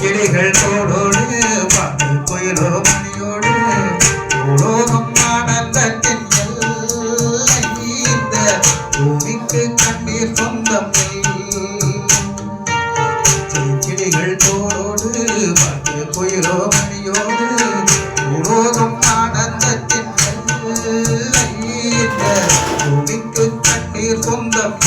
கிளிகள் தோடோடு பாட்டு கோயிலோ மணியோடு உலோகம் ஆனந்தத்தின் எல்லை இந்த பூமிக்கு கண்ணீர் சொந்தம் கிளிகள் தோடோடு பாட்டு கோயிலோ மணியோடு உலோகம் ஆனந்தத்தின் எல்லை இந்த பூமிக்கு கண்ணீர் சொந்தம்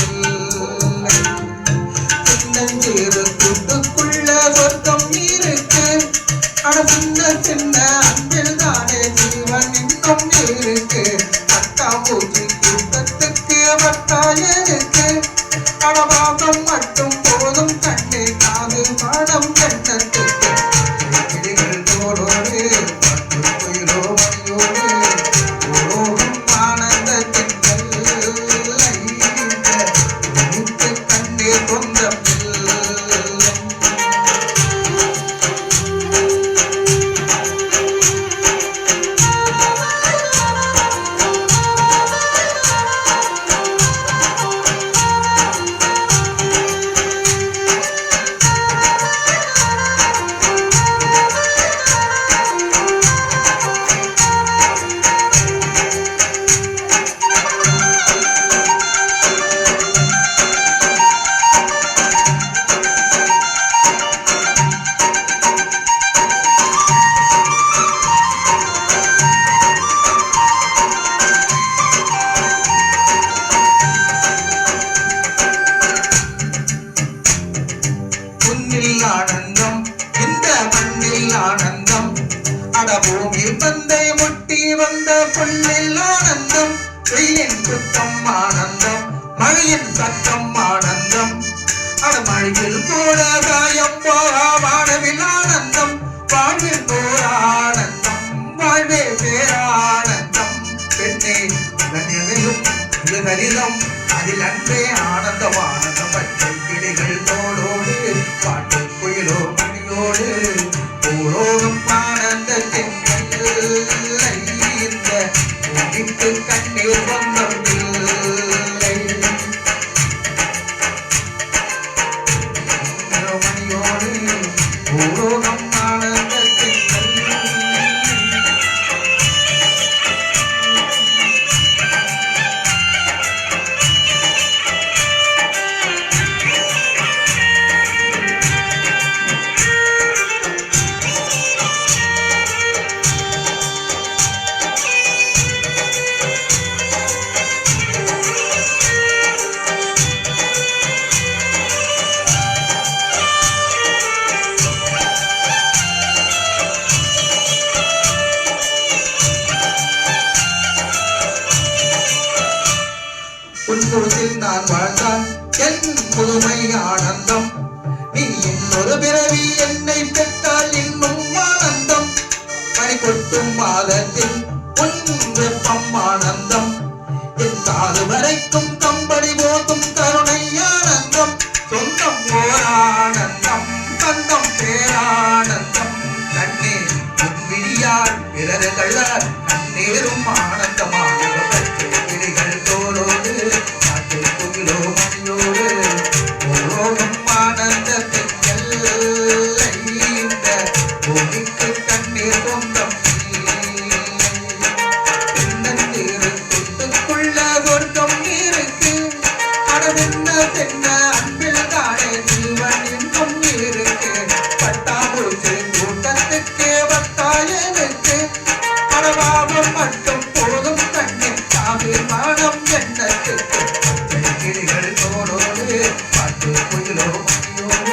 சின்ன அன்பில் தானே ஜீவன் இன்னும் இருக்கு பட்டாம்பூச்சி கூட்டத்துக்கு பட்டாயருக்கு படபாகம் மட்டும் போதும் கண்ணே காது பாடம் கண்ணத்துக்கு கிளிகள் தோடோடு பட்டு கோயிலோ மணியோடு உலோகம் ஆனந்தத்தின் கண்ணீர் சொந்தம் ஆனந்தம் இந்த மண்ணில் ஆனந்தம் அடபூமி பந்தை முட்டி வந்த புள்ளில் ஆனந்தம் வெயிலின் சுத்தம் ஆனந்தம் மழையின் சத்தம் ஆனந்தம் அடமழையில் கூட காயம் போகாவானவில் ஆனந்தம் வாழ்வில் போர் ஆனந்தம் வாழ்வே பேரானந்தம் பெண்ணே கனியும் கரிதம் அதில் அன்பே ஆனந்தம் ஆனந்தம் பச்சை கிளிகள் தோடோடு பாட்டு குயிலோ மணியோடு உலோகம் ஆனந்தத்தின் இந்த பூமிக்கு கண்ணீர் சொந்தம் இல்லை மணியோடு உலோகம் ஆனந்தத்தின் உன்னுருத்தில் நான் வாழ்ந்தான் என் புதுமை ஆனந்தம் நீ இன்னொரு பிறவி என்னை பெற்றால் இன்னும் ஆனந்தம் மணி கொட்டும் மாதத்தில் உன் வெப்பம் ஆனந்தம் என் காது வரைக்கும் கம்பளி போதும் கருணை ஆனந்தம் சொந்தம் ஓர் ஆனந்தம் பந்தம் பேரானந்தம் கண்ணே உன் விழியால் பிறரு கள்ளார் கண்ணீரும் ஆனந்தமான கிளிகள் தோலோடு பாட்டு குயிலோ மணியோடு உலோகம் ஆனந்தத்தின் எல்லை இந்த பூமிக்கு கண்ணீர் சொந்தம் துட்டுக்குள்ள சொர்க்கம் இருக்கு அடவென்ன தென்ன அன்பில் தானே ஜீவன் இன்னும் இருக்கு பட்டாம்பூச்சி கூட்டத்துக்கு பத்தாயனுக்கு படபாகம் மட்டும் போதும் கண்ணீர் காது பாடம் எண்ணத்துக்கு கிளிகள் தோடோடு பாட்டு குயிலோ மணியோடு